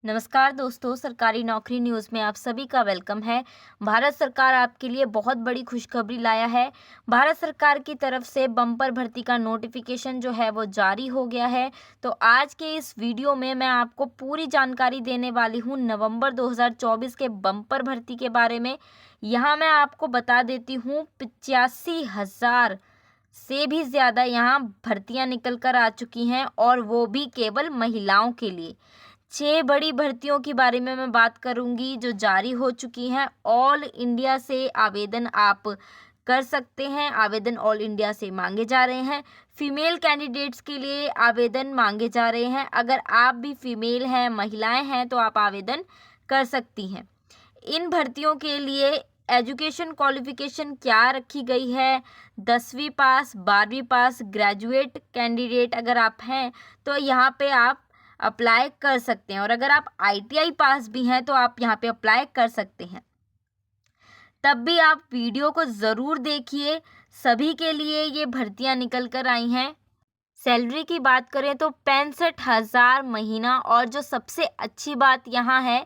नमस्कार दोस्तों, सरकारी नौकरी न्यूज़ में आप सभी का वेलकम है। भारत सरकार आपके लिए बहुत बड़ी खुशखबरी लाया है। भारत सरकार की तरफ से बम्पर भर्ती का नोटिफिकेशन जो है वो जारी हो गया है। तो आज के इस वीडियो में मैं आपको पूरी जानकारी देने वाली हूँ नवंबर 2024 के बम्पर भर्ती के बारे में। यहाँ मैं आपको बता देती हूँ 85,000 से भी ज़्यादा यहाँ भर्तियाँ निकल कर आ चुकी हैं और वो भी केवल महिलाओं के लिए। 6 बड़ी भर्तियों के बारे में मैं बात करूंगी जो जारी हो चुकी हैं। ऑल इंडिया से आवेदन आप कर सकते हैं। आवेदन ऑल इंडिया से मांगे जा रहे हैं। फीमेल कैंडिडेट्स के लिए आवेदन मांगे जा रहे हैं। अगर आप भी फीमेल हैं, महिलाएं हैं, तो आप आवेदन कर सकती हैं। इन भर्तियों के लिए एजुकेशन क्वालिफिकेशन क्या रखी गई है? 10वीं पास, 12वीं पास, ग्रेजुएट कैंडिडेट अगर आप हैं तो यहाँ पे आप अप्लाई कर सकते हैं, और अगर आप ITI पास भी हैं तो आप यहाँ पे अप्लाई कर सकते हैं। तब भी आप वीडियो को ज़रूर देखिए। सभी के लिए ये भर्तियां निकल कर आई हैं। सैलरी की बात करें तो 65,000 महीना, और जो सबसे अच्छी बात यहाँ है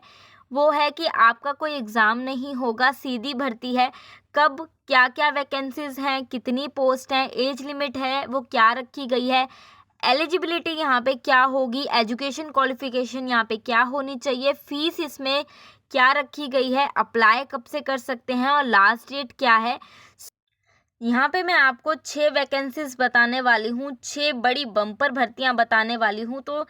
वो है कि आपका कोई एग्ज़ाम नहीं होगा, सीधी भर्ती है। कब क्या क्या वैकेंसीज़ हैं, कितनी पोस्ट हैं, एज लिमिट है वो क्या रखी गई है, एलिजिबिलिटी यहाँ पे क्या होगी, एजुकेशन क्वालिफिकेशन यहाँ पे क्या होनी चाहिए, फीस इसमें क्या रखी गई है, अप्लाई कब से कर सकते हैं और लास्ट डेट क्या है। यहाँ पे मैं आपको 6 वैकेंसीज बताने वाली हूँ, 6 बड़ी बम्पर भर्तियाँ बताने वाली हूँ। तो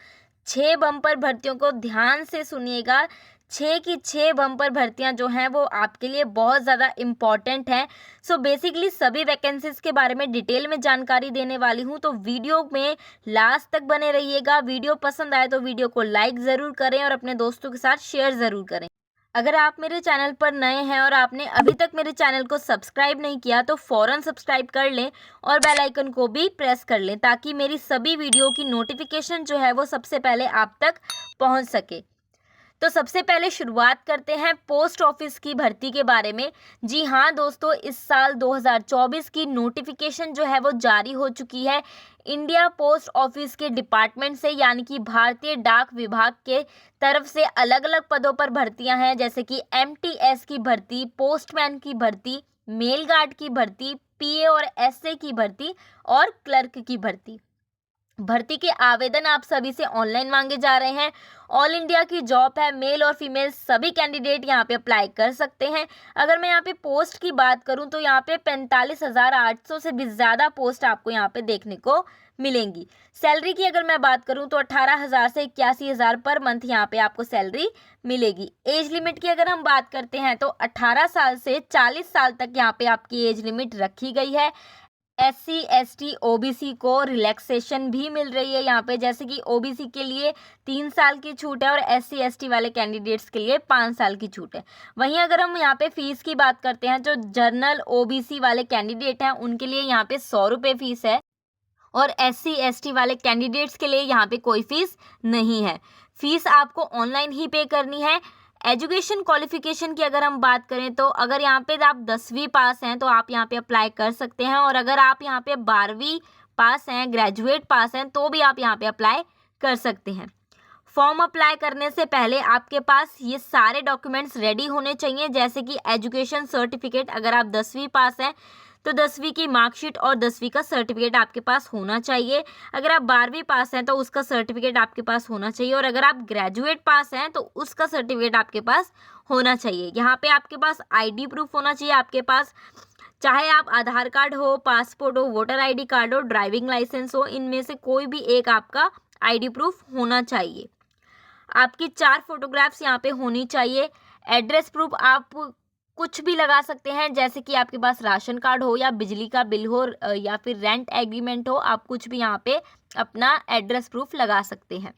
6 बम्पर भर्तियों को ध्यान से सुनिएगा। 6 की 6 बम्पर भर्तियाँ जो हैं वो आपके लिए बहुत ज़्यादा इम्पॉर्टेंट हैं। सो बेसिकली सभी वैकेंसीज के बारे में डिटेल में जानकारी देने वाली हूँ, तो वीडियो में लास्ट तक बने रहिएगा। वीडियो पसंद आए तो वीडियो को लाइक ज़रूर करें और अपने दोस्तों के साथ शेयर ज़रूर करें। अगर आप मेरे चैनल पर नए हैं और आपने अभी तक मेरे चैनल को सब्सक्राइब नहीं किया तो फ़ौरन सब्सक्राइब कर लें और बेल आइकन को भी प्रेस कर लें, ताकि मेरी सभी वीडियो की नोटिफिकेशन जो है वो सबसे पहले आप तक पहुंच सके। तो सबसे पहले शुरुआत करते हैं पोस्ट ऑफिस की भर्ती के बारे में। जी हाँ दोस्तों, इस साल 2024 की नोटिफिकेशन जो है वो जारी हो चुकी है। इंडिया पोस्ट ऑफिस के डिपार्टमेंट से, यानी कि भारतीय डाक विभाग के तरफ से अलग अलग पदों पर भर्तियां हैं, जैसे कि MTS की भर्ती, पोस्टमैन की भर्ती, मेल गार्ड की भर्ती, PA और SA की भर्ती और क्लर्क की भर्ती। भर्ती के आवेदन आप सभी से ऑनलाइन मांगे जा रहे हैं। ऑल इंडिया की जॉब है, मेल और फीमेल सभी कैंडिडेट यहाँ पे अप्लाई कर सकते हैं। अगर मैं यहाँ पे पोस्ट की बात करूँ तो यहाँ पे 45,800 से भी ज़्यादा पोस्ट आपको यहाँ पे देखने को मिलेंगी। सैलरी की अगर मैं बात करूँ तो 18,000 से 81,000 पर मंथ यहाँ पे आपको सैलरी मिलेगी। एज लिमिट की अगर हम बात करते हैं तो 18 साल से 40 साल तक यहाँ पे आपकी एज लिमिट रखी गई है। SC ST OBC को रिलैक्सेशन भी मिल रही है यहाँ पे, जैसे कि OBC के लिए 3 साल की छूट है और SC ST वाले कैंडिडेट्स के लिए 5 साल की छूट है। वहीं अगर हम यहाँ पे फीस की बात करते हैं, जो जनरल OBC वाले कैंडिडेट हैं उनके लिए यहाँ पे 100 रुपये फीस है, और SC ST वाले कैंडिडेट्स के लिए यहाँ पे कोई फीस नहीं है। फीस आपको ऑनलाइन ही पे करनी है। एजुकेशन क्वालिफिकेशन की अगर हम बात करें तो अगर यहाँ पे आप 10वीं पास हैं तो आप यहाँ पे अप्लाई कर सकते हैं, और अगर आप यहाँ पे 12वीं पास हैं, ग्रेजुएट पास हैं, तो भी आप यहाँ पे अप्लाई कर सकते हैं। फॉर्म अप्लाई करने से पहले आपके पास ये सारे डॉक्यूमेंट्स रेडी होने चाहिए, जैसे कि एजुकेशन सर्टिफिकेट। अगर आप 10वीं पास हैं तो 10वीं की मार्कशीट और 10वीं का सर्टिफिकेट आपके पास होना चाहिए। अगर आप 12वीं पास हैं तो उसका सर्टिफिकेट आपके पास होना चाहिए, और अगर आप ग्रेजुएट पास हैं तो उसका सर्टिफिकेट आपके पास होना चाहिए। यहाँ पे आपके पास ID प्रूफ होना चाहिए आपके पास, चाहे आप आधार कार्ड हो, पासपोर्ट हो, वोटर ID कार्ड हो, ड्राइविंग लाइसेंस हो, इनमें से कोई भी एक आपका ID प्रूफ होना चाहिए। आपकी 4 फोटोग्राफ्स यहाँ पे होनी चाहिए। एड्रेस प्रूफ आप कुछ भी लगा सकते हैं, जैसे कि आपके पास राशन कार्ड हो या बिजली का बिल हो या फिर रेंट एग्रीमेंट हो, आप कुछ भी यहाँ पे अपना एड्रेस प्रूफ लगा सकते हैं।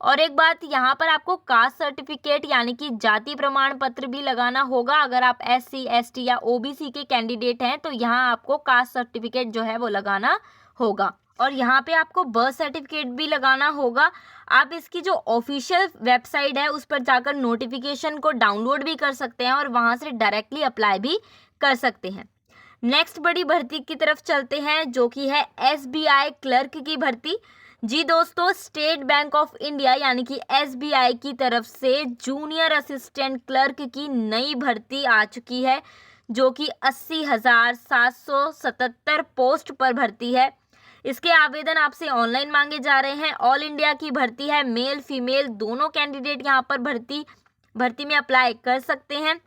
और एक बात, यहाँ पर आपको कास्ट सर्टिफिकेट यानी कि जाति प्रमाण पत्र भी लगाना होगा। अगर आप SC ST या OBC के कैंडिडेट हैं तो यहाँ आपको कास्ट सर्टिफिकेट जो है वो लगाना होगा, और यहाँ पे आपको बर्थ सर्टिफिकेट भी लगाना होगा। आप इसकी जो ऑफिशियल वेबसाइट है उस पर जाकर नोटिफिकेशन को डाउनलोड भी कर सकते हैं और वहाँ से डायरेक्टली अप्लाई भी कर सकते हैं। नेक्स्ट बड़ी भर्ती की तरफ चलते हैं, जो कि है SBI क्लर्क की भर्ती। जी दोस्तों, स्टेट बैंक ऑफ इंडिया यानी कि एसबीआई की तरफ से जूनियर असिस्टेंट क्लर्क की नई भर्ती आ चुकी है, जो कि 80,777 पोस्ट पर भर्ती है। इसके आवेदन आपसे ऑनलाइन मांगे जा रहे हैं। ऑल इंडिया की भर्ती है, मेल फीमेल दोनों कैंडिडेट यहाँ पर भर्ती में अप्लाई कर सकते हैं।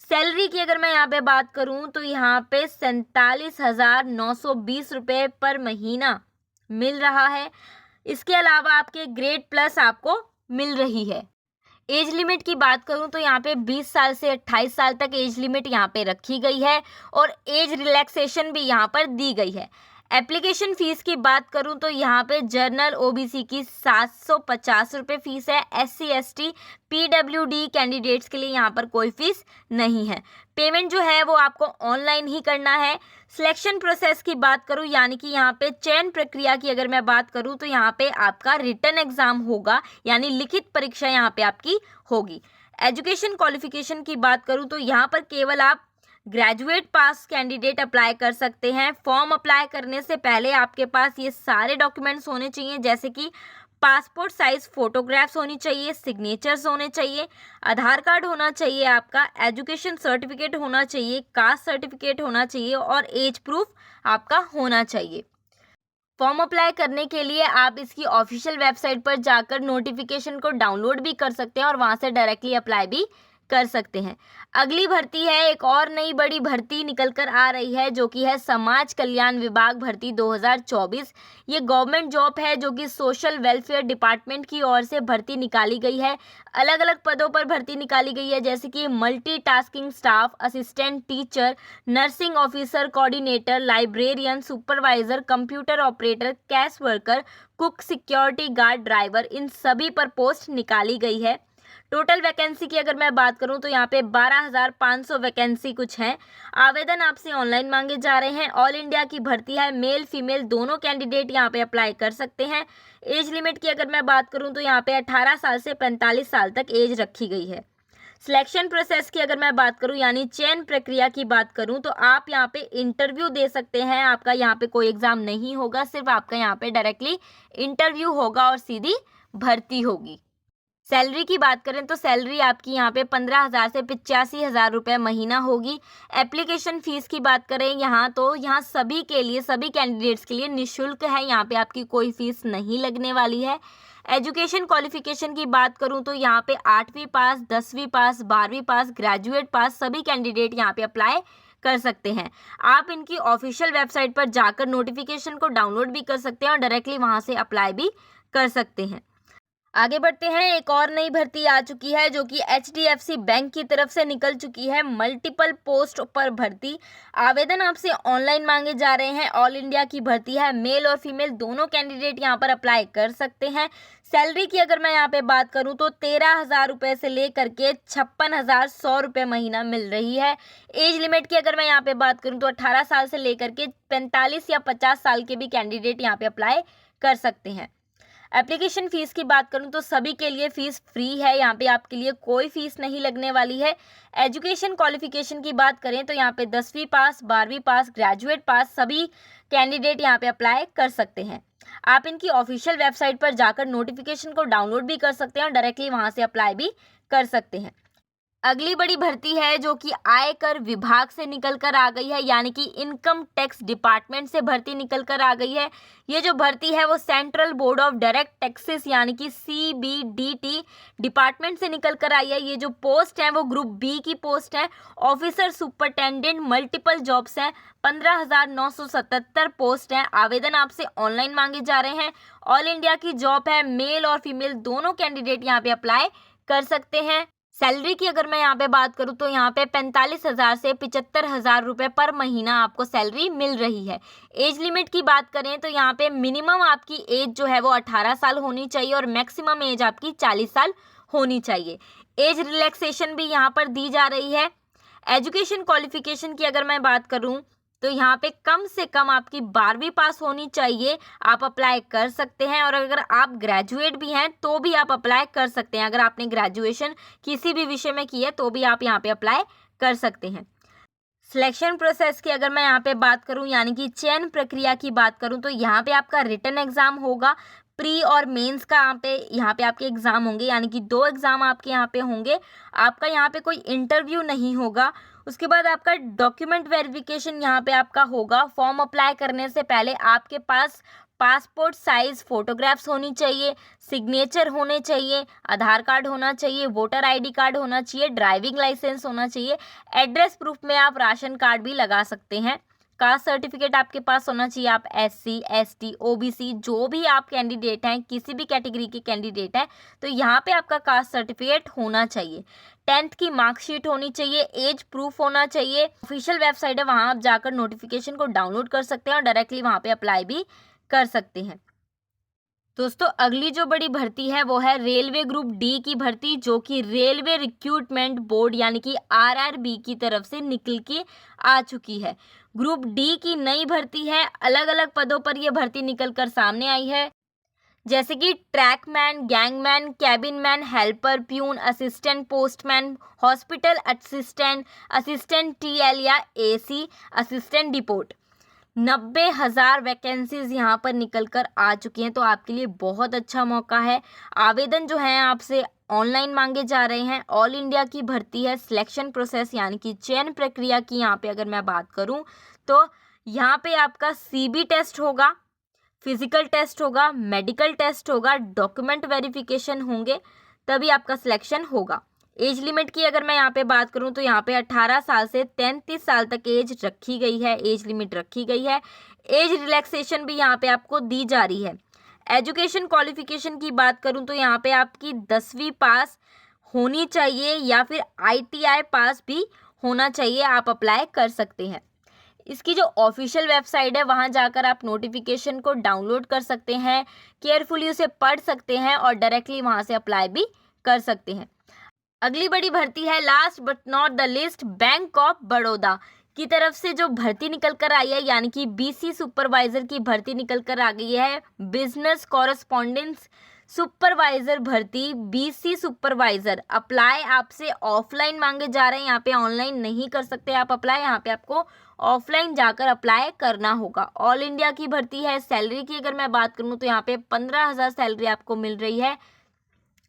सैलरी की अगर मैं यहाँ पे बात करूँ तो यहाँ पे 47,920 रुपये पर महीना मिल रहा है। इसके अलावा आपके ग्रेड प्लस आपको मिल रही है। एज लिमिट की बात करूं तो यहाँ पे 20 साल से 28 साल तक एज लिमिट यहाँ पे रखी गई है और एज रिलैक्सेशन भी यहाँ पर दी गई है। एप्लीकेशन फ़ीस की बात करूं तो यहाँ पे जनरल ओबीसी की 750 रुपये फ़ीस है। एससी एसटी पीडब्ल्यूडी कैंडिडेट्स के लिए यहाँ पर कोई फ़ीस नहीं है। पेमेंट जो है वो आपको ऑनलाइन ही करना है। सिलेक्शन प्रोसेस की बात करूं यानी कि यहाँ पे चयन प्रक्रिया की अगर मैं बात करूं तो यहाँ पे आपका रिटन एग्ज़ाम होगा, यानी लिखित परीक्षा यहाँ पे आपकी होगी। एजुकेशन क्वालिफिकेशन की बात करूं तो यहाँ पर केवल आप ग्रेजुएट पास कैंडिडेट अप्लाई कर सकते हैं। फॉर्म अप्लाई करने से पहले आपके पास ये सारे डॉक्यूमेंट्स होने चाहिए, जैसे कि पासपोर्ट साइज फोटोग्राफ्स होनी चाहिए, सिग्नेचर्स होने चाहिए, आधार कार्ड होना चाहिए, आपका एजुकेशन सर्टिफिकेट होना चाहिए, कास्ट सर्टिफिकेट होना चाहिए और एज प्रूफ आपका होना चाहिए। फॉर्म अप्लाई करने के लिए आप इसकी ऑफिशियल वेबसाइट पर जाकर नोटिफिकेशन को डाउनलोड भी कर सकते हैं और वहां से डायरेक्टली अप्लाई भी कर सकते हैं। अगली भर्ती है, एक और नई बड़ी भर्ती निकल कर आ रही है, जो कि है समाज कल्याण विभाग भर्ती 2024। ये गवर्नमेंट जॉब है जो कि सोशल वेलफेयर डिपार्टमेंट की ओर से भर्ती निकाली गई है। अलग अलग पदों पर भर्ती निकाली गई है, जैसे कि multitasking staff, assistant teacher, nursing officer, coordinator, librarian, supervisor, computer operator, cash worker, cook, security guard, driver, इन सभी पर पोस्ट निकाली गई है। टोटल वैकेंसी की अगर मैं बात करूं तो यहाँ पे 12,500 वैकेंसी कुछ हैं। आवेदन आपसे ऑनलाइन मांगे जा रहे हैं। ऑल इंडिया की भर्ती है, मेल फीमेल दोनों कैंडिडेट यहाँ पे अप्लाई कर सकते हैं। एज लिमिट की अगर मैं बात करूं तो यहाँ पे 18 साल से 45 साल तक एज रखी गई है। सिलेक्शन प्रोसेस की अगर मैं बात करूं यानी चयन प्रक्रिया की बात करूं तो आप यहाँ पे इंटरव्यू दे सकते हैं। आपका यहाँ पे कोई एग्जाम नहीं होगा, सिर्फ आपका यहाँ पे डायरेक्टली इंटरव्यू होगा और सीधी भर्ती होगी। सैलरी की बात करें तो सैलरी आपकी यहाँ पे 15,000 से 85,000 रुपये महीना होगी। एप्लीकेशन फ़ीस की बात करें यहाँ तो यहाँ सभी के लिए, सभी कैंडिडेट्स के लिए निःशुल्क है, यहाँ पे आपकी कोई फ़ीस नहीं लगने वाली है। एजुकेशन क्वालिफिकेशन की बात करूँ तो यहाँ पे 8वीं पास, 10वीं पास, 12वीं पास, ग्रेजुएट पास सभी कैंडिडेट यहाँ पे अप्लाई कर सकते हैं। आप इनकी ऑफिशियल वेबसाइट पर जाकर नोटिफिकेशन को डाउनलोड भी कर सकते हैं और डायरेक्टली वहाँ से अप्लाई भी कर सकते हैं। आगे बढ़ते हैं, एक और नई भर्ती आ चुकी है जो कि एचडीएफसी बैंक की तरफ से निकल चुकी है। मल्टीपल पोस्ट पर भर्ती। आवेदन आपसे ऑनलाइन मांगे जा रहे हैं। ऑल इंडिया की भर्ती है, मेल और फीमेल दोनों कैंडिडेट यहां पर अप्लाई कर सकते हैं। सैलरी की अगर मैं यहां पे बात करूं तो 13,000 रुपये से लेकर के 56,100 रुपये महीना मिल रही है। एज लिमिट की अगर मैं यहां पे बात करूं तो 18 साल से लेकर के 45 या 50 साल के भी कैंडिडेट यहाँ पे अप्लाई कर सकते हैं। एप्लीकेशन फ़ीस की बात करूं तो सभी के लिए फ़ीस फ्री है, यहाँ पे आपके लिए कोई फ़ीस नहीं लगने वाली है। एजुकेशन क्वालिफिकेशन की बात करें तो यहाँ पे 10वीं पास, 12वीं पास, ग्रेजुएट पास सभी कैंडिडेट यहाँ पे अप्लाई कर सकते हैं। आप इनकी ऑफिशियल वेबसाइट पर जाकर नोटिफिकेशन को डाउनलोड भी कर सकते हैं और डायरेक्टली वहाँ से अप्लाई भी कर सकते हैं। अगली बड़ी भर्ती है जो कि आयकर विभाग से निकल कर आ गई है, यानी कि इनकम टैक्स डिपार्टमेंट से भर्ती निकल कर आ गई है। ये जो भर्ती है वो central board of direct taxes यानी कि सीबीडीटी डिपार्टमेंट से निकल कर आई है। ये जो पोस्ट है वो ग्रुप बी की पोस्ट है। ऑफिसर सुपरटेंडेंट मल्टीपल जॉब्स हैं। 15,977 पोस्ट हैं। आवेदन आपसे ऑनलाइन मांगे जा रहे हैं। ऑल इंडिया की जॉब है, मेल और फीमेल दोनों कैंडिडेट यहाँ पे अप्लाई कर सकते हैं। सैलरी की अगर मैं यहाँ पे बात करूँ तो यहाँ पे 45,000 से 75,000 रुपये पर महीना आपको सैलरी मिल रही है। एज लिमिट की बात करें तो यहाँ पे मिनिमम आपकी एज जो है वो 18 साल होनी चाहिए और मैक्सिमम एज आपकी 40 साल होनी चाहिए। एज रिलैक्सेशन भी यहाँ पर दी जा रही है। एजुकेशन क्वालिफिकेशन की अगर मैं बात करूँ तो यहाँ पे कम से कम आपकी 12वीं पास होनी चाहिए, आप अप्लाई कर सकते हैं। और अगर आप ग्रेजुएट भी हैं तो भी आप अप्लाई कर सकते हैं। अगर आपने ग्रेजुएशन किसी भी विषय में की है तो भी आप यहाँ पे अप्लाई कर सकते हैं। सिलेक्शन प्रोसेस की अगर मैं यहाँ पे बात करूँ यानी कि चयन प्रक्रिया की बात करूँ तो यहाँ पे आपका रिटन एग्ज़ाम होगा। प्री और मेंस का यहाँ पे आपके एग्ज़ाम होंगे, यानी कि 2 एग्ज़ाम आपके यहाँ पे होंगे। आपका यहाँ पे कोई इंटरव्यू नहीं होगा। उसके बाद आपका डॉक्यूमेंट वेरिफिकेशन यहाँ पे आपका होगा। फॉर्म अप्लाई करने से पहले आपके पास पासपोर्ट साइज़ फ़ोटोग्राफ्स होनी चाहिए, सिग्नेचर होने चाहिए, आधार कार्ड होना चाहिए, वोटर आईडी कार्ड होना चाहिए, ड्राइविंग लाइसेंस होना चाहिए। एड्रेस प्रूफ में आप राशन कार्ड भी लगा सकते हैं। कास्ट सर्टिफिकेट आपके पास होना चाहिए। आप SC, ST, OBC जो भी आप कैंडिडेट हैं, किसी भी कैटेगरी के कैंडिडेट हैं, तो यहाँ पे आपका कास्ट सर्टिफिकेट होना चाहिए। 10th की मार्कशीट होनी चाहिए, एज प्रूफ होना चाहिए। ऑफिशियल वेबसाइट है, वहाँ आप जाकर नोटिफिकेशन को डाउनलोड कर सकते हैं और डायरेक्टली वहाँ पे अप्लाई भी कर सकते हैं। दोस्तों, अगली जो बड़ी भर्ती है वो है रेलवे ग्रुप डी की भर्ती, जो कि रेलवे रिक्रूटमेंट बोर्ड यानी कि RRB की तरफ से निकल के आ चुकी है। ग्रुप डी की नई भर्ती है। अलग अलग पदों पर यह भर्ती निकल कर सामने आई है, जैसे कि trackman, gangman, cabin man, helper, peon, assistant postman, hospital assistant, assistant TL या AC, असिस्टेंट डिपोट। 90,000 वैकेंसीज यहाँ पर निकल कर आ चुकी हैं, तो आपके लिए बहुत अच्छा मौका है। आवेदन जो है आपसे ऑनलाइन मांगे जा रहे हैं। ऑल इंडिया की भर्ती है। सिलेक्शन प्रोसेस यानी कि चयन प्रक्रिया की यहाँ पे अगर मैं बात करूँ तो यहाँ पे आपका CB टेस्ट होगा, फिजिकल टेस्ट होगा, मेडिकल टेस्ट होगा, डॉक्यूमेंट वेरिफिकेशन होंगे, तभी आपका सिलेक्शन होगा। एज लिमिट की अगर मैं यहाँ पे बात करूँ तो यहाँ पे 18 साल से 33 साल तक एज रखी गई है, एज लिमिट रखी गई है। एज रिलैक्सेशन भी यहाँ पे आपको दी जा रही है। एजुकेशन क्वालिफिकेशन की बात करूँ तो यहाँ पे आपकी 10वीं पास होनी चाहिए या फिर ITI पास भी होना चाहिए, आप अप्लाई कर सकते हैं। इसकी जो ऑफिशियल वेबसाइट है वहाँ जाकर आप नोटिफिकेशन को डाउनलोड कर सकते हैं, केयरफुली उसे पढ़ सकते हैं और डायरेक्टली वहाँ से अप्लाई भी कर सकते हैं। अगली बड़ी भर्ती है, last but not the list, bank of Baroda की तरफ से जो भर्ती निकल कर आई है, यानी कि BC सुपरवाइजर की भर्ती निकल कर आ गई है। बिजनेस कॉरेस्पॉन्डेंस सुपरवाइजर भर्ती, BC सुपरवाइजर। अप्लाई आपसे ऑफलाइन मांगे जा रहे हैं, यहाँ पे ऑनलाइन नहीं कर सकते आप अप्लाई, यहाँ पे आपको ऑफलाइन जाकर अप्लाई करना होगा। ऑल इंडिया की भर्ती है। सैलरी की अगर मैं बात करूँ तो यहाँ पे 15,000 सैलरी आपको मिल रही है।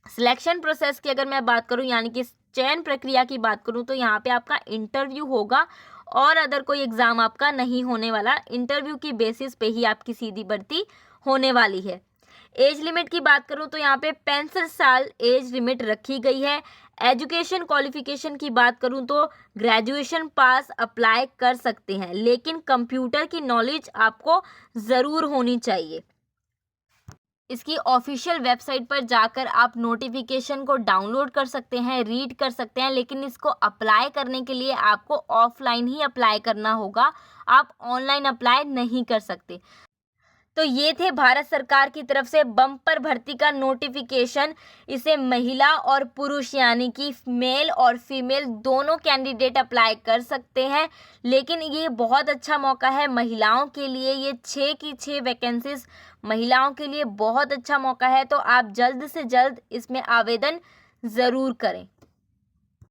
सिलेक्शन प्रोसेस की अगर मैं बात करूं यानी कि चयन प्रक्रिया की बात करूं तो यहाँ पे आपका इंटरव्यू होगा और अदर कोई एग्ज़ाम आपका नहीं होने वाला। इंटरव्यू की बेसिस पे ही आपकी सीधी भर्ती होने वाली है। एज लिमिट की बात करूं तो यहाँ पे 65 साल एज लिमिट रखी गई है। एजुकेशन क्वालिफिकेशन की बात करूं तो ग्रेजुएशन पास अप्लाई कर सकते हैं, लेकिन कंप्यूटर की नॉलेज आपको ज़रूर होनी चाहिए। इसकी ऑफिशियल वेबसाइट पर जाकर आप नोटिफिकेशन को डाउनलोड कर सकते हैं, रीड कर सकते हैं, लेकिन इसको अप्लाई करने के लिए आपको ऑफलाइन ही अप्लाई करना होगा, आप ऑनलाइन अप्लाई नहीं कर सकते। तो ये थे भारत सरकार की तरफ से बम्पर भर्ती का नोटिफिकेशन। इसे महिला और पुरुष यानी कि मेल और फीमेल दोनों कैंडिडेट अप्लाई कर सकते हैं, लेकिन ये बहुत अच्छा मौका है महिलाओं के लिए। ये 6 की 6 वैकेंसीज महिलाओं के लिए बहुत अच्छा मौका है, तो आप जल्द से जल्द इसमें आवेदन ज़रूर करें।